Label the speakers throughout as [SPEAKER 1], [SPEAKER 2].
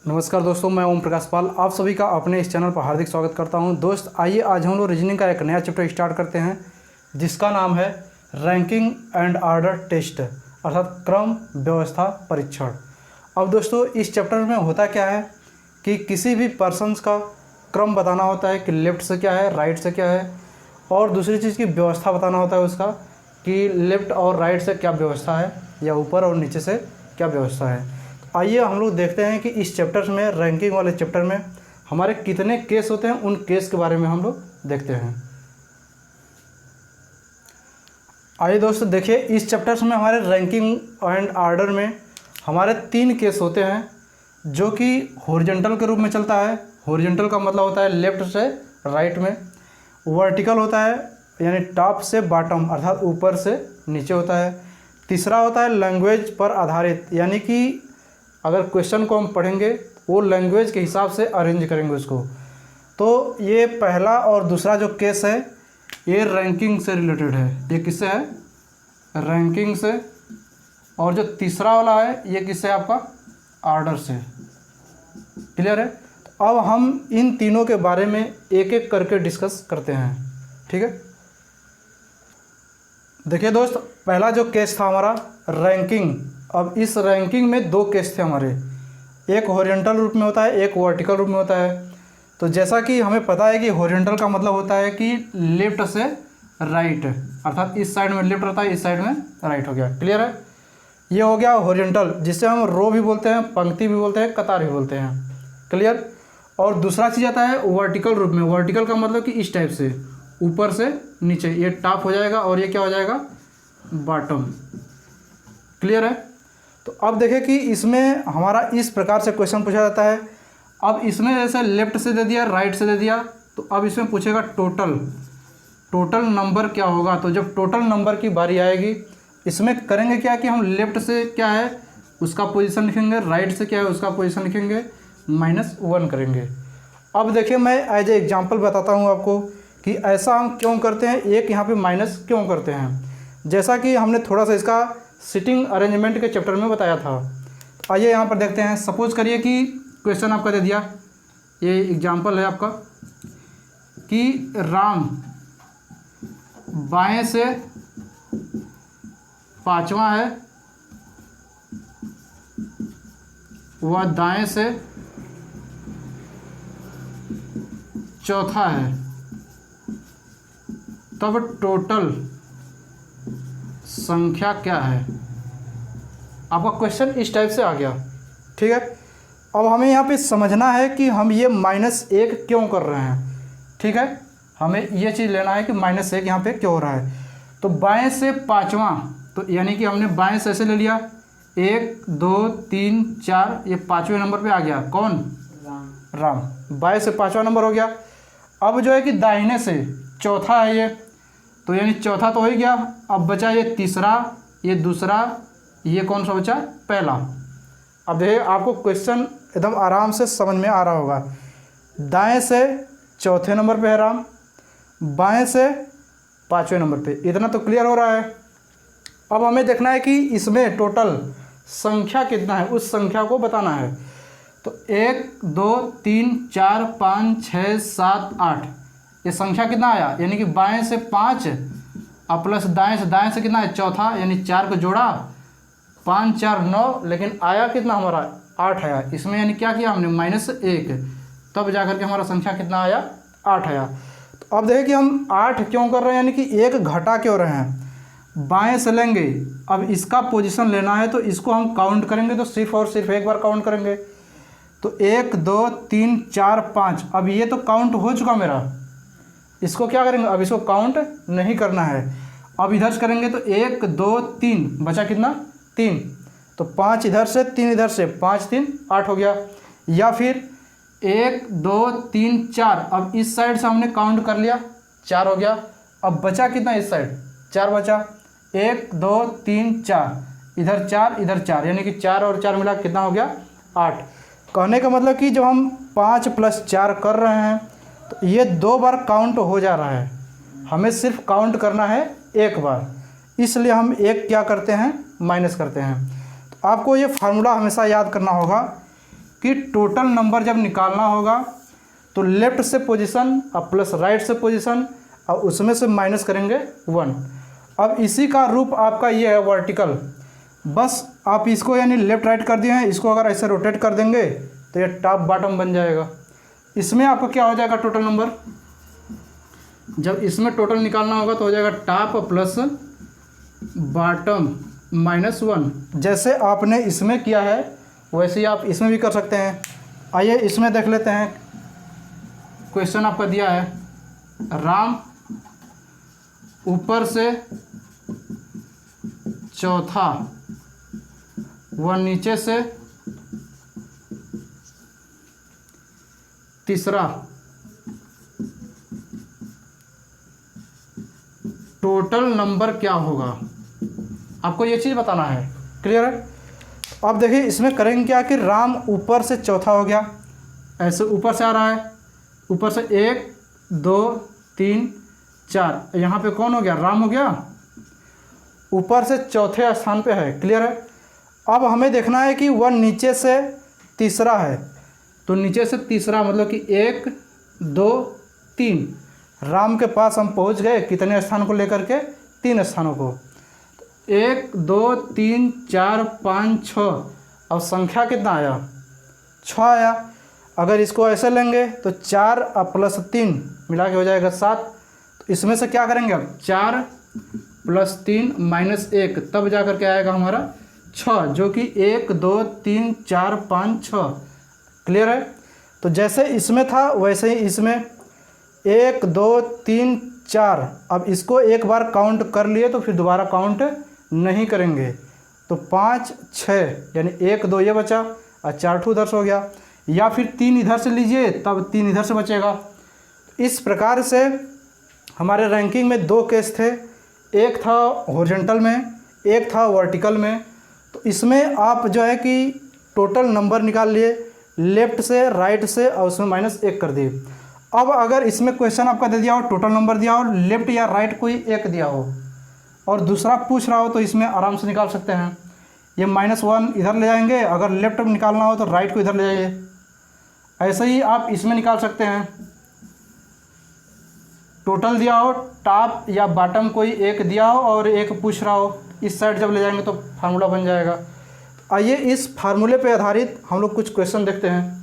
[SPEAKER 1] नमस्कार दोस्तों, मैं ओम प्रकाश पाल आप सभी का अपने इस चैनल पर हार्दिक स्वागत करता हूं। दोस्त आइए आज हम लोग रीजनिंग का एक नया चैप्टर स्टार्ट करते हैं जिसका नाम है रैंकिंग एंड ऑर्डर टेस्ट अर्थात क्रम व्यवस्था परीक्षण। अब दोस्तों इस चैप्टर में होता क्या है कि किसी भी पर्सन्स का क्रम बताना होता है कि लेफ़्ट से क्या है, राइट से क्या है, और दूसरी चीज़ की व्यवस्था बताना होता है उसका कि लेफ़्ट और राइट से क्या व्यवस्था है या ऊपर और नीचे से क्या व्यवस्था है। आइए हम लोग देखते हैं कि इस चैप्टर में, रैंकिंग वाले चैप्टर में हमारे कितने केस होते हैं, उन केस के बारे में हम लोग देखते हैं। आइए दोस्तों देखिए, इस चैप्टर्स में हमारे रैंकिंग एंड ऑर्डर में हमारे 3 केस होते हैं जो कि हॉरिजॉन्टल के रूप में चलता है। हॉरिजॉन्टल का मतलब होता है लेफ़्ट से राइट में, वर्टिकल होता है यानी टॉप से बॉटम अर्थात ऊपर से नीचे होता है। तीसरा होता है लैंग्वेज पर आधारित, यानी कि अगर क्वेश्चन को हम पढ़ेंगे वो लैंग्वेज के हिसाब से अरेंज करेंगे उसको। तो ये पहला और दूसरा जो केस है ये रैंकिंग से रिलेटेड है। ये किससे है? रैंकिंग से। और जो तीसरा वाला है ये किससे? आपका ऑर्डर से। क्लियर है? तो अब हम इन तीनों के बारे में एक एक करके डिस्कस करते हैं। ठीक है, देखिए दोस्त, पहला जो केस था हमारा रैंकिंग। अब इस रैंकिंग में 2 केस थे हमारे, एक हॉरिजॉन्टल रूप में होता है, एक वर्टिकल रूप में होता है। तो जैसा कि हमें पता है कि हॉरिजॉन्टल का मतलब होता है कि लेफ्ट से राइट, अर्थात इस साइड में लेफ्ट रहता है, इस साइड में राइट हो गया। क्लियर है? ये हो गया हॉरिजॉन्टल, जिससे हम रो भी बोलते हैं, पंक्ति भी बोलते हैं, कतार भी बोलते हैं। क्लियर? और दूसरा चीज़ आता है वर्टिकल रूप में। वर्टिकल का मतलब कि इस टाइप से ऊपर से नीचे, ये टॉप हो जाएगा और ये क्या हो जाएगा? बॉटम। क्लियर है? तो अब देखें कि इसमें हमारा इस प्रकार से क्वेश्चन पूछा जाता है। अब इसमें जैसे लेफ्ट से दे दिया, राइट से दे दिया, तो अब इसमें पूछेगा टोटल नंबर क्या होगा। तो जब टोटल नंबर की बारी आएगी इसमें करेंगे क्या कि हम लेफ्ट से क्या है उसका पोजीशन लिखेंगे, राइट से क्या है उसका पोजीशन लिखेंगे, -1 करेंगे। अब देखिए मैं एज ए एग्जाम्पल बताता हूँ आपको कि ऐसा हम क्यों करते हैं, एक यहाँ पे माइनस क्यों करते हैं। जैसा कि हमने थोड़ा सा इसका सिटिंग अरेंजमेंट के चैप्टर में बताया था। तो आइए यहाँ पर देखते हैं। सपोज करिए कि क्वेश्चन आपका दे दिया, ये एग्जाम्पल है आपका कि राम बाएं से 5वां है वह दाएं से 4था है, तब टोटल संख्या क्या है। आपका क्वेश्चन इस टाइप से आ गया। ठीक है, अब हमें यहाँ पे समझना है कि हम ये -1 क्यों कर रहे हैं। ठीक है, हमें ये चीज़ लेना है कि -1 यहाँ पे क्यों हो रहा है। तो बाएं से 5वां, तो यानी कि हमने बाएं से ऐसे ले लिया 1 2 3 4, ये 5वें नंबर पे आ गया। कौन? राम। बाएं से 5वां नंबर हो गया। अब जो है कि दाहिने से चौथा है ये, तो यानी चौथा तो हो ही गया। अब बचा ये तीसरा, ये दूसरा, ये कौन सा बचा? पहला। अब देखिए आपको क्वेश्चन एकदम आराम से समझ में आ रहा होगा। दाएं से चौथे नंबर पे है राम, बाएं से 5वें नंबर पे। इतना तो क्लियर हो रहा है। अब हमें देखना है कि इसमें टोटल संख्या कितना है, उस संख्या को बताना है। तो 1 2 3 4 5 6 7 8, ये संख्या कितना आया? यानी कि बाएं से 5 और प्लस दाएं से कितना है? चौथा, यानी 4 को जोड़ा, 5 4 9, लेकिन आया कितना हमारा? 8 आया। इसमें यानी क्या किया हमने? -1, तब जाकर के हमारा संख्या कितना आया? 8 आया। तो अब देखिए कि हम 8 क्यों कर रहे हैं, यानी कि 1 घटा क्यों रहे हैं। बाएं से लेंगे, अब इसका पोजीशन लेना है तो इसको हम काउंट करेंगे, तो सिर्फ और सिर्फ एक बार काउंट करेंगे। तो 1 2 3 4 5, अब ये तो काउंट हो चुका मेरा, इसको क्या करेंगे? अब इसको काउंट नहीं करना है। अब इधर से करेंगे तो 1 2 3, बचा कितना? 3, तो 5 इधर से 3 इधर से, 5 3 8 हो गया। या फिर 1 2 3 4, अब इस साइड से हमने काउंट कर लिया, 4 हो गया। अब बचा कितना? इस साइड 4 बचा, 1 2 3 4, इधर 4 इधर 4, यानी कि 4 और 4 मिला कितना हो गया? 8। कहने का मतलब कि जब हम 5 + 4 कर रहे हैं तो ये 2 बार काउंट हो जा रहा है, हमें सिर्फ काउंट करना है एक बार, इसलिए हम क्या करते हैं? माइनस करते हैं। तो आपको ये फार्मूला हमेशा याद करना होगा कि टोटल नंबर जब निकालना होगा तो लेफ्ट से पोजीशन अब प्लस राइट से पोजीशन और उसमें से माइनस करेंगे 1। अब इसी का रूप आपका ये है वर्टिकल। बस आप इसको यानी लेफ्ट राइट कर दिए हैं, इसको अगर ऐसे रोटेट कर देंगे तो ये टॉप बॉटम बन जाएगा। इसमें आपका क्या हो जाएगा टोटल नंबर, जब इसमें टोटल निकालना होगा तो हो जाएगा टॉप प्लस बॉटम -1। जैसे आपने इसमें किया है वैसे ही आप इसमें भी कर सकते हैं। आइए इसमें देख लेते हैं। क्वेश्चन आपका दिया है राम ऊपर से चौथा व नीचे से तीसरा, टोटल नंबर क्या होगा, आपको ये चीज़ बताना है। क्लियर है? अब देखिए इसमें करेंगे क्या कि राम ऊपर से चौथा हो गया, ऐसे ऊपर से आ रहा है, ऊपर से 1 2 3 4, यहाँ पे कौन हो गया, राम हो गया, ऊपर से चौथे स्थान पे है। क्लियर है? अब हमें देखना है कि वह नीचे से तीसरा है, तो नीचे से तीसरा मतलब कि 1 2 3, राम के पास हम पहुंच गए कितने स्थान को लेकर के, 3 स्थानों को। 1 2 3 4 5 6, अब संख्या कितना आया, 6 आया। अगर इसको ऐसे लेंगे तो 4 और प्लस 3 मिला के हो जाएगा 7। तो इसमें से क्या करेंगे अब, 4 + 3 -1, तब जा कर के आएगा हमारा 6, जो कि 1 2 3 4 5 6। क्लियर है? तो जैसे इसमें था वैसे ही इसमें 1 2 3 4। अब इसको एक बार काउंट कर लिए तो फिर दोबारा काउंट नहीं करेंगे, तो 5 6 यानी 1 2 ये बचा और 4 ठू उधर से हो गया, या फिर 3 इधर से लीजिए तब 3 इधर से बचेगा। इस प्रकार से हमारे रैंकिंग में 2 केस थे, एक था हॉरिजॉन्टल में, एक था वर्टिकल में। तो इसमें आप जो है कि टोटल नंबर निकाल लिए लेफ़्ट से राइट से और उसमें -1 कर दिए। अब अगर इसमें क्वेश्चन आपका दे दिया हो, टोटल नंबर दिया हो, लेफ़्ट या राइट कोई एक दिया हो और दूसरा पूछ रहा हो, तो इसमें आराम से निकाल सकते हैं। ये -1 इधर ले जाएंगे, अगर लेफ़्ट में निकालना हो तो राइट को इधर ले जाइए। ऐसे ही आप इसमें निकाल सकते हैं। टोटल दिया हो, टॉप या बॉटम कोई एक दिया हो और एक पूछ रहा हो, इस साइड जब ले जाएंगे तो फार्मूला बन जाएगा। आइए इस फार्मूले पे आधारित हम लोग कुछ क्वेश्चन देखते हैं।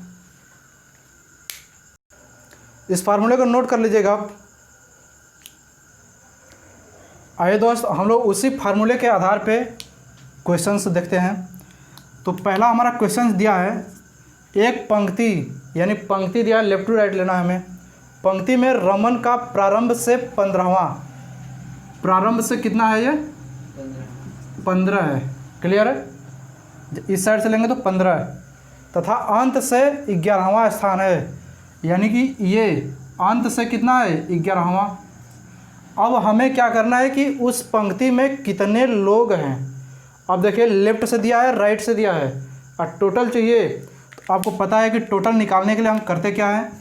[SPEAKER 1] इस फार्मूले को नोट कर लीजिएगा आप। आइए दोस्त हम लोग उसी फार्मूले के आधार पे क्वेश्चंस देखते हैं। तो पहला हमारा क्वेश्चन दिया है, एक पंक्ति यानी पंक्ति दिया है, लेफ्ट टू राइट लेना है हमें। पंक्ति में रमन का प्रारंभ से 15वां, प्रारंभ से कितना है, ये 15 है। क्लियर है? इस साइड से लेंगे तो 15 है, तथा अंत से 11वां स्थान है, यानी कि ये अंत से कितना है, 11वां। अब हमें क्या करना है कि उस पंक्ति में कितने लोग हैं। अब देखिए लेफ्ट से दिया है, राइट से दिया है और टोटल चाहिए। तो आपको पता है कि टोटल निकालने के लिए हम करते क्या है,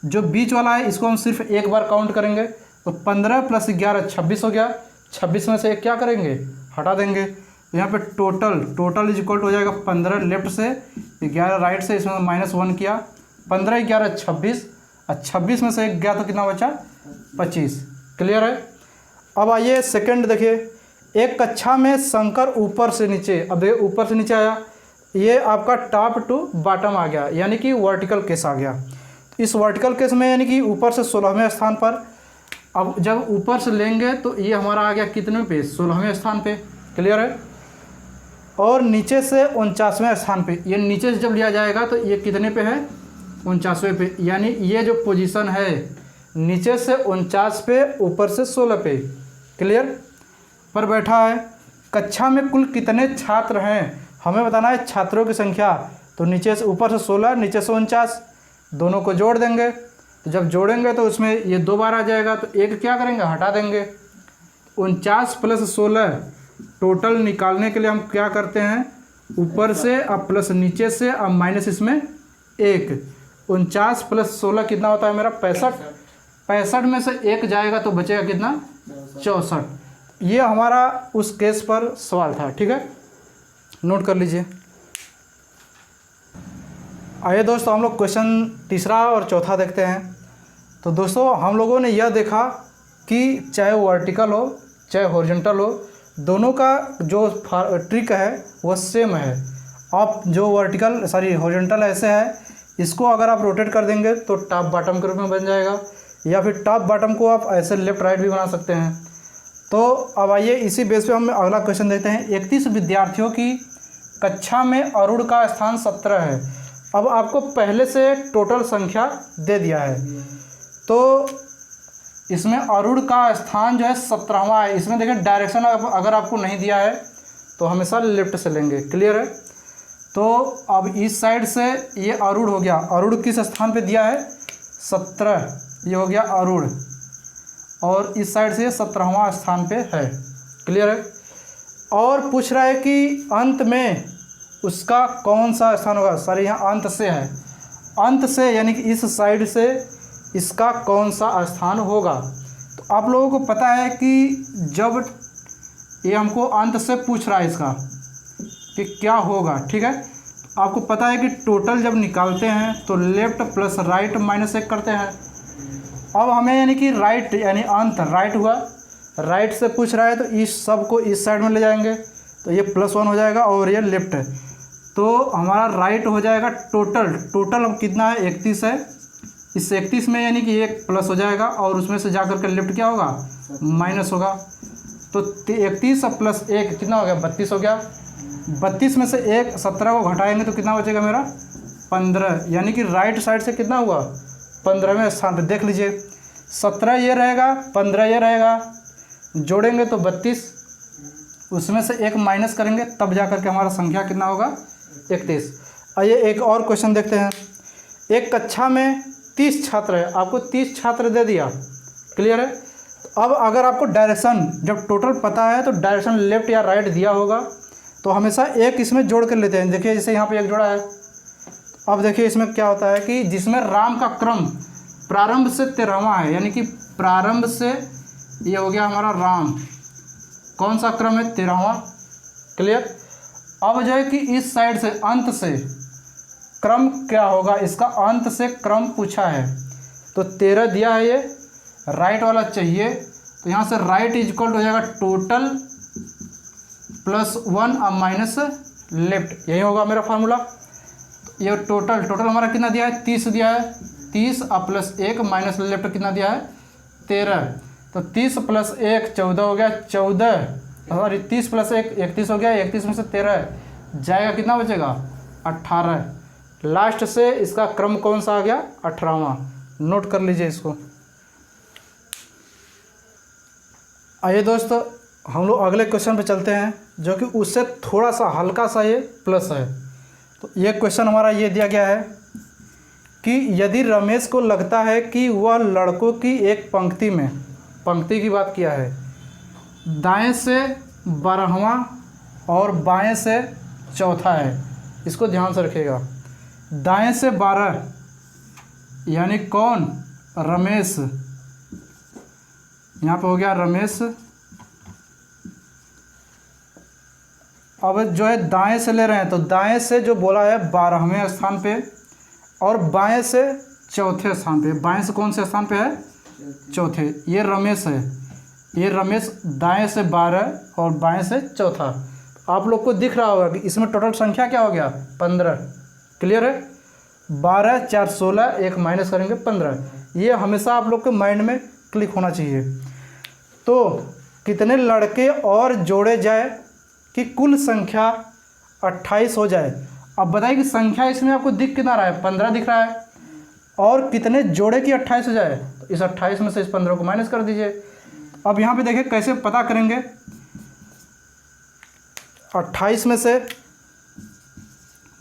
[SPEAKER 1] जो बीच वाला है इसको हम सिर्फ एक बार काउंट करेंगे, तो 15 + 11 26 हो गया। 26 में से एक क्या करेंगे, हटा देंगे। तो यहाँ पे टोटल इज इक्वल टू हो जाएगा 15 लेफ्ट से, 11 राइट से, इसमें -1 किया, 15 11 26 और 26 में से एक गया तो कितना बचा, 25। क्लियर है? अब आइए सेकंड देखिए, एक कक्षा में शंकर ऊपर से नीचे, अब देखिए ऊपर से नीचे आया, ये आपका टॉप टू बॉटम आ गया, यानी कि वर्टिकल केस आ गया। इस वर्टिकल केस में यानी कि ऊपर से 16वें स्थान पर। अब जब ऊपर से लेंगे तो ये हमारा आ गया कितने पे, 16वें स्थान पे। क्लियर है? और नीचे से 49वें स्थान पे, ये नीचे से जब लिया जाएगा तो ये कितने पे है, 49वें पे, यानी ये जो पोजीशन है नीचे से 49 पे, ऊपर से 16 पे। क्लियर? पर बैठा है। कक्षा में कुल कितने छात्र हैं, हमें बताना है छात्रों की संख्या। तो नीचे से ऊपर से 16, नीचे से 49, दोनों को जोड़ देंगे। तो जब जोड़ेंगे तो उसमें ये 2 बार आ जाएगा, तो एक क्या करेंगे, हटा देंगे। 49 + 16 टोटल निकालने के लिए हम क्या करते हैं, ऊपर से अब प्लस नीचे से अब माइनस इसमें 1। 49 + 16 कितना होता है मेरा, 65। 65 में से 1 जाएगा तो बचेगा कितना, 64। ये हमारा उस केस पर सवाल था। ठीक है, नोट कर लीजिए। आइए दोस्तों हम लोग क्वेश्चन तीसरा और चौथा देखते हैं। तो दोस्तों हम लोगों ने यह देखा कि चाहे वर्टिकल हो चाहे हॉरिजॉन्टल हो, दोनों का जो ट्रिक है वो सेम है। आप जो हॉरिजॉन्टल ऐसे है, इसको अगर आप रोटेट कर देंगे तो टॉप बॉटम के रूप में बन जाएगा, या फिर टॉप बॉटम को आप ऐसे लेफ्ट राइट भी बना सकते हैं। तो अब आइए इसी बेस पे हम अगला क्वेश्चन देखते हैं। 31 विद्यार्थियों की कक्षा में अरुण का स्थान 17 है। अब आपको पहले से टोटल संख्या दे दिया है, तो इसमें अरुण का स्थान जो है 17वां है। इसमें देखिए डायरेक्शन अगर आपको नहीं दिया है तो हमेशा लेफ्ट से लेंगे, क्लियर है। तो अब इस साइड से ये अरुण हो गया, अरुण किस स्थान पे दिया है 17, ये हो गया अरुण, और इस साइड से 17वां स्थान पे है, क्लियर है। और पूछ रहा है कि अंत में उसका कौन सा स्थान होगा। सर यहाँ अंत से है, अंत से यानी कि इस साइड से इसका कौन सा स्थान होगा। तो आप लोगों को पता है कि जब ये हमको अंत से पूछ रहा है इसका कि क्या होगा, ठीक है। आपको पता है कि टोटल जब निकालते हैं तो लेफ्ट प्लस राइट -1 करते हैं। अब हमें यानी कि राइट यानी अंत राइट हुआ, राइट से पूछ रहा है तो इस सब को इस साइड में ले जाएंगे तो ये +1 हो जाएगा और ये लेफ्ट है, तो हमारा राइट हो जाएगा टोटल अब कितना है 31 है। इस 31 में यानी कि एक प्लस हो जाएगा और उसमें से जाकर के लेफ्ट क्या होगा माइनस होगा। तो 31 + 1 कितना हो गया 32 हो गया। 32 में से 17 को घटाएंगे तो कितना बचेगा मेरा 15, यानी कि राइट साइड से कितना हुआ 15वें स्थान पे। देख लीजिए 17 ये रहेगा 15 ये रहेगा, जोड़ेंगे तो 32, उसमें से 1 माइनस करेंगे तब जा करके हमारा संख्या कितना होगा 31। आइए एक और क्वेश्चन देखते हैं। एक कक्षा में 30 छात्र है, आपको 30 छात्र दे दिया, क्लियर है। तो अब अगर आपको डायरेक्शन जब टोटल पता है तो डायरेक्शन लेफ्ट या राइट दिया होगा तो हमेशा एक इसमें जोड़ कर लेते हैं। देखिए जैसे यहाँ पे एक जोड़ा है, अब देखिए इसमें क्या होता है कि जिसमें राम का क्रम प्रारंभ से 13वां है, यानी कि प्रारंभ से ये हो गया हमारा राम, कौन सा क्रम है 13वां, क्लियर। अब जो है कि इस साइड से अंत से क्रम क्या होगा, इसका अंत से क्रम पूछा है तो 13 दिया है, ये राइट वाला चाहिए तो यहाँ से राइट इक्वल हो जाएगा टोटल +1 माइनस लेफ्ट, यही होगा मेरा फार्मूला। ये टोटल हमारा कितना दिया है 30 दिया है, 30 + 1 माइनस लेफ्ट कितना दिया है 13, तो 30 + 1 14 हो गया 14, सॉरी 30 + 1 31 हो गया, 31 में से 13 जाएगा कितना बचेगा 18। लास्ट से इसका क्रम कौन सा आ गया 18वां, नोट कर लीजिए इसको। आइए दोस्तों हम लोग अगले क्वेश्चन पे चलते हैं जो कि उससे थोड़ा सा हल्का सा ये प्लस है। तो ये क्वेश्चन हमारा ये दिया गया है कि यदि रमेश को लगता है कि वह लड़कों की एक पंक्ति की बात किया है, दाएं से 12वां और बाएं से चौथा है, इसको ध्यान से रखिएगा। दाएं से 12 यानी कौन रमेश, यहाँ पे हो गया रमेश। अब जो है दाएं से ले रहे हैं तो दाएं से जो बोला है 12वें स्थान पे और बाएं से चौथे स्थान पे। बाएं से कौन से स्थान पे है चौथे, ये रमेश है, ये रमेश दाएं से 12 और बाएं से चौथा। आप लोग को दिख रहा होगा कि इसमें टोटल संख्या क्या हो गया 15, क्लियर है। 12 4 16 1 माइनस करेंगे 15, ये हमेशा आप लोग के माइंड में क्लिक होना चाहिए। तो कितने लड़के और जोड़े जाए कि कुल संख्या 28 हो जाए। अब बताइए कि संख्या इसमें आपको दिख कितना रहा है 15 दिख रहा है, और कितने जोड़े कि 28 हो जाए, तो इस 28 में से इस 15 को माइनस कर दीजिए। अब यहाँ पे देखिए कैसे पता करेंगे, 28 में से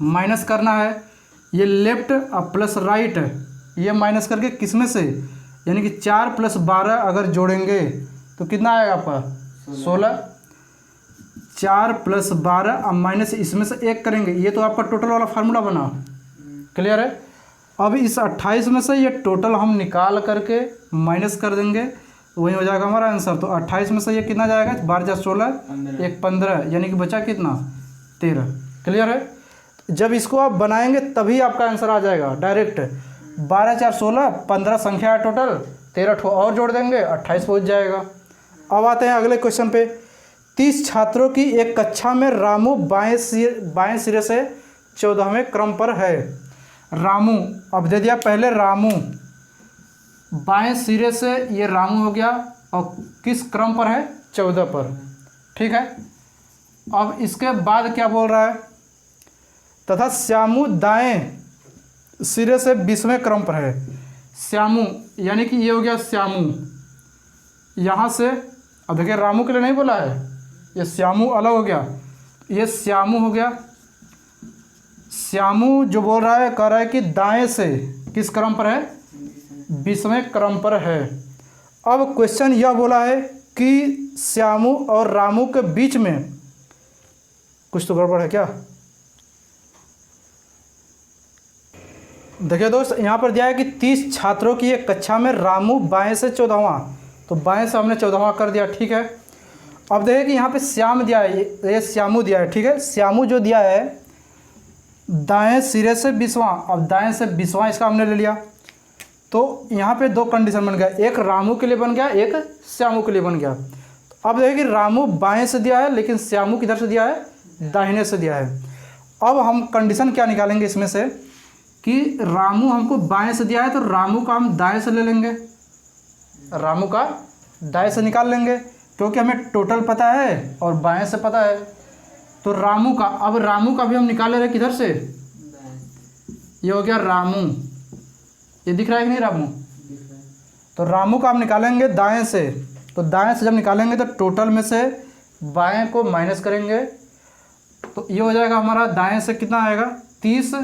[SPEAKER 1] माइनस करना है, ये लेफ्ट और प्लस राइट, ये माइनस करके किस में से, यानी कि 4 + 12 अगर जोड़ेंगे तो कितना आएगा आपका 16। 4 + 12 अब माइनस इसमें से 1 करेंगे, ये तो आपका टोटल वाला फार्मूला बना, क्लियर है। अब इस 28 में से ये टोटल हम निकाल करके माइनस कर देंगे, वही हो जाएगा हमारा आंसर। तो 28 में से ये कितना जाएगा 12 × 16 1 15, यानी कि बचा कितना 13, क्लियर है। जब इसको आप बनाएंगे तभी आपका आंसर आ जाएगा डायरेक्ट। 12 4 16, 15 संख्या है टोटल, 13 ठो और जोड़ देंगे 28 पहुँच जाएगा। अब आते हैं अगले क्वेश्चन पे। 30 छात्रों की एक कक्षा में रामू बाएं सिरे से 14वें क्रम पर है। रामू, अब दे दिया पहले रामू, बाएं सिरे से ये रामू हो गया और किस क्रम पर है? 14 पर। ठीक है, अब इसके बाद क्या बोल रहा है? तथा श्यामू दाएं सिरे से 20वें क्रम पर है। श्यामू यानी कि ये हो गया श्यामू, यहाँ से, अब देखिए रामू के लिए नहीं बोला है, ये श्यामू अलग हो गया, ये श्यामू हो गया। श्यामू जो बोल रहा है, कह रहा है कि दाएं से किस क्रम पर है? 20वें क्रम पर है। अब क्वेश्चन यह बोला है कि श्यामू और रामू के बीच में कुछ तो गड़बड़ है क्या? देखिए दोस्त, यहाँ पर दिया है कि 30 छात्रों की एक कक्षा में रामू बाएं से 14वां, तो बाएं से हमने 14वां कर दिया। ठीक है, अब देखिए कि यहाँ पे श्याम दिया है, ये श्यामू दिया है। ठीक है, श्यामू जो दिया है दाएं सिरे से 20वां, अब दाएं से 20वां इसका हमने ले लिया, तो यहाँ पे दो कंडीशन बन गया, एक रामू के लिए बन गया, एक श्यामू के लिए बन गया। तो अब देखिए कि रामू बाएं से दिया है लेकिन श्यामू किधर से दिया है? दाहिने से दिया है। अब हम कंडीशन क्या निकालेंगे इसमें से कि रामू हमको बाएं से दिया है तो रामू का हम दाएं से ले लेंगे, रामू का दाएं से निकाल लेंगे, क्योंकि हमें टोटल पता है और बाएं से पता है। तो रामू का, अब रामू का भी हम निकाल ले रहे किधर से? ये हो गया रामू, ये दिख रहा है कि नहीं रामू? तो रामू का हम निकालेंगे दाएं से, तो दाएं से जब निकालेंगे तो टोटल में से बाएं को माइनस करेंगे, तो ये हो जाएगा हमारा दाएं से कितना आएगा? 30,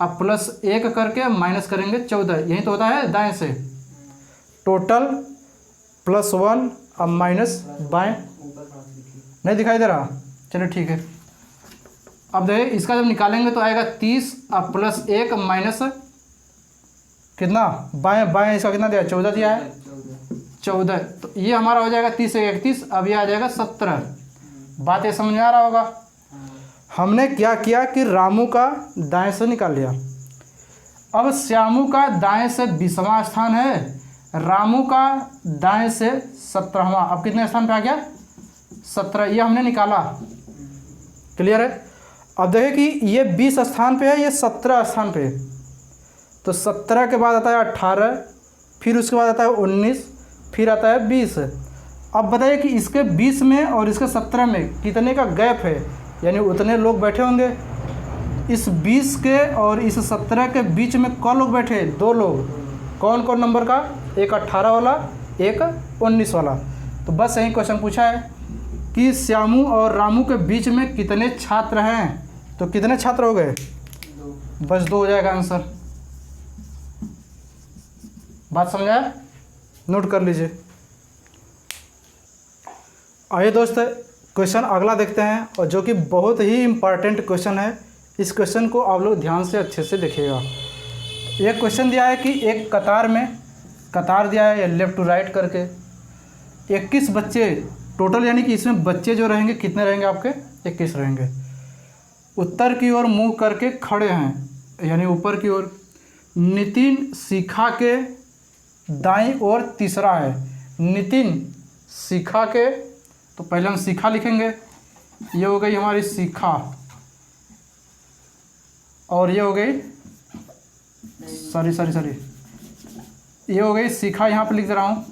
[SPEAKER 1] अब प्लस 1 करके माइनस करेंगे 14, यही तो होता है दाएं से। टोटल +1 अब माइनस बाएं, नहीं दिखाई दे रहा? चलिए ठीक है, अब देखिए इसका जब निकालेंगे तो आएगा 30, अब +1 माइनस कितना? बाएं, बाएं इसका कितना दिया? 14 दिया है, 14, तो ये हमारा हो जाएगा 30 से 31, अब ये आ जाएगा 17। बात ये समझ में आ रहा होगा? हमने क्या किया कि रामू का दाएं से निकाल लिया। अब श्यामू का दाएं से 20वां स्थान है, रामू का दाएं से 17वां, अब कितने स्थान पे आ गया? 17, ये हमने निकाला। क्लियर है? अब देखिए कि ये 20 स्थान पे है, ये 17 स्थान पे, तो 17 के बाद आता है 18, फिर उसके बाद आता है 19, फिर आता है 20। अब बताइए कि इसके 20 में और इसके 17 में कितने का गैप है, यानी उतने लोग बैठे होंगे। इस 20 के और इस 17 के बीच में कौन लोग बैठे? 2 लोग। कौन कौन नंबर का? एक 18 वाला, एक 19 वाला। तो बस यही क्वेश्चन पूछा है कि श्यामू और रामू के बीच में कितने छात्र हैं, तो कितने छात्र हो गए? बस 2 हो जाएगा आंसर। बात समझ आया? नोट कर लीजिए। आइए दोस्त, क्वेश्चन अगला देखते हैं, और जो कि बहुत ही इम्पॉर्टेंट क्वेश्चन है। इस क्वेश्चन को आप लोग ध्यान से अच्छे से देखिएगा। ये क्वेश्चन दिया है कि एक कतार में, कतार दिया है लेफ्ट टू राइट करके, 21 बच्चे टोटल, यानी कि इसमें बच्चे जो रहेंगे कितने रहेंगे आपके? 21 रहेंगे। उत्तर की ओर मुंह करके खड़े हैं, यानी ऊपर की ओर। नितिन शिखा के दाईं ओर तीसरा है। नितिन शिखा के, तो पहले हम शिखा लिखेंगे, ये हो गई हमारी शिखा, और ये हो गई सॉरी ये हो गई शिखा, यहाँ पे लिख दे रहा हूँ।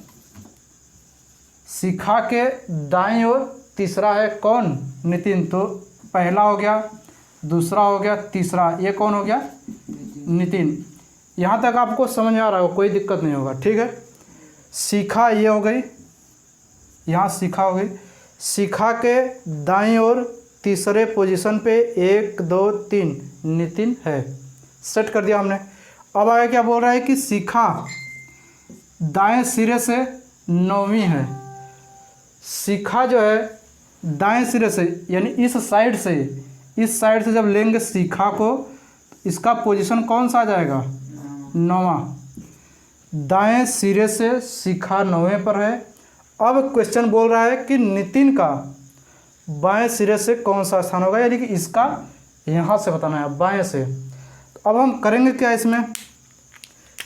[SPEAKER 1] शिखा के दाईं ओर तीसरा है कौन? नितिन, तो पहला हो गया, दूसरा हो गया, तीसरा, ये कौन हो गया? नितिन। यहाँ तक आपको समझ में आ रहा होगा, कोई दिक्कत नहीं होगा। ठीक है, शिखा ये हो गई, यहाँ शिखा हो गई। शिखा के दाईं ओर तीसरे पोजीशन पे 1 2 3 नितिन है, सेट कर दिया हमने। अब आगे क्या बोल रहा है कि शिखा दाएं सिरे से 9वीं है। शिखा जो है दाएं सिरे से, यानी इस साइड से जब लेंगे शिखा को, इसका पोजीशन कौन सा आ जाएगा? 9वां। दाएं सिरे से शिखा 9वें पर है। अब क्वेश्चन बोल रहा है कि नितिन का बाएं सिरे से कौन सा स्थान होगा, यानी कि इसका यहाँ से बताना है, बाएं से। तो अब हम करेंगे क्या इसमें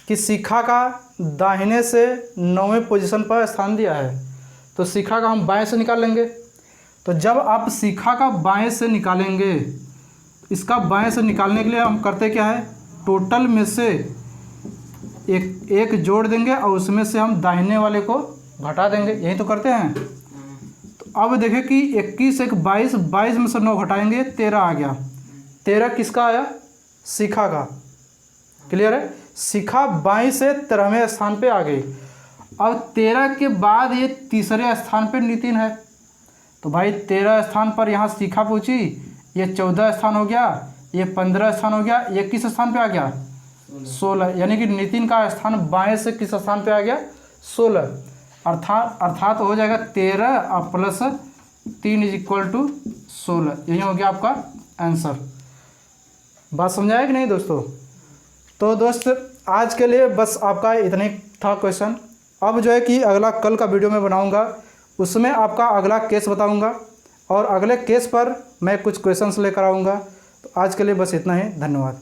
[SPEAKER 1] कि शिखा का दाहिने से 9वें पोजीशन पर स्थान दिया है, तो शिखा का हम बाएं से निकाल लेंगे। तो जब आप शिखा का बाएं से निकालेंगे, इसका बाएं से निकालने के लिए हम करते क्या है, टोटल में से एक जोड़ देंगे और उसमें से हम दाहिने वाले को घटा देंगे, यही तो करते हैं। तो अब देखें कि 21 एक 22, 22 में से 9 घटाएंगे 13 आ गया। 13 किसका आया, शिखा का। क्लियर है, शिखा बाएं से 13वें स्थान पे आ गई। अब 13 के बाद ये तीसरे स्थान पे नितिन है, तो भाई 13 स्थान पर यहाँ शिखा पहुँची, ये 14 स्थान हो गया, ये 15 स्थान हो गया, ये किस स्थान पे आ गया, 16। यानी कि नितिन का स्थान बाएं से किस स्थान पे आ गया, 16। अर्थात हो जाएगा 13 और प्लस 3 = 16। यही हो गया आपका आंसर। बात समझाया कि नहीं दोस्तों? तो दोस्त आज के लिए बस आपका इतना ही था क्वेश्चन। अब जो है कि अगला कल का वीडियो में बनाऊंगा, उसमें आपका अगला केस बताऊंगा और अगले केस पर मैं कुछ क्वेश्चंस लेकर आऊँगा। तो आज के लिए बस इतना ही, धन्यवाद।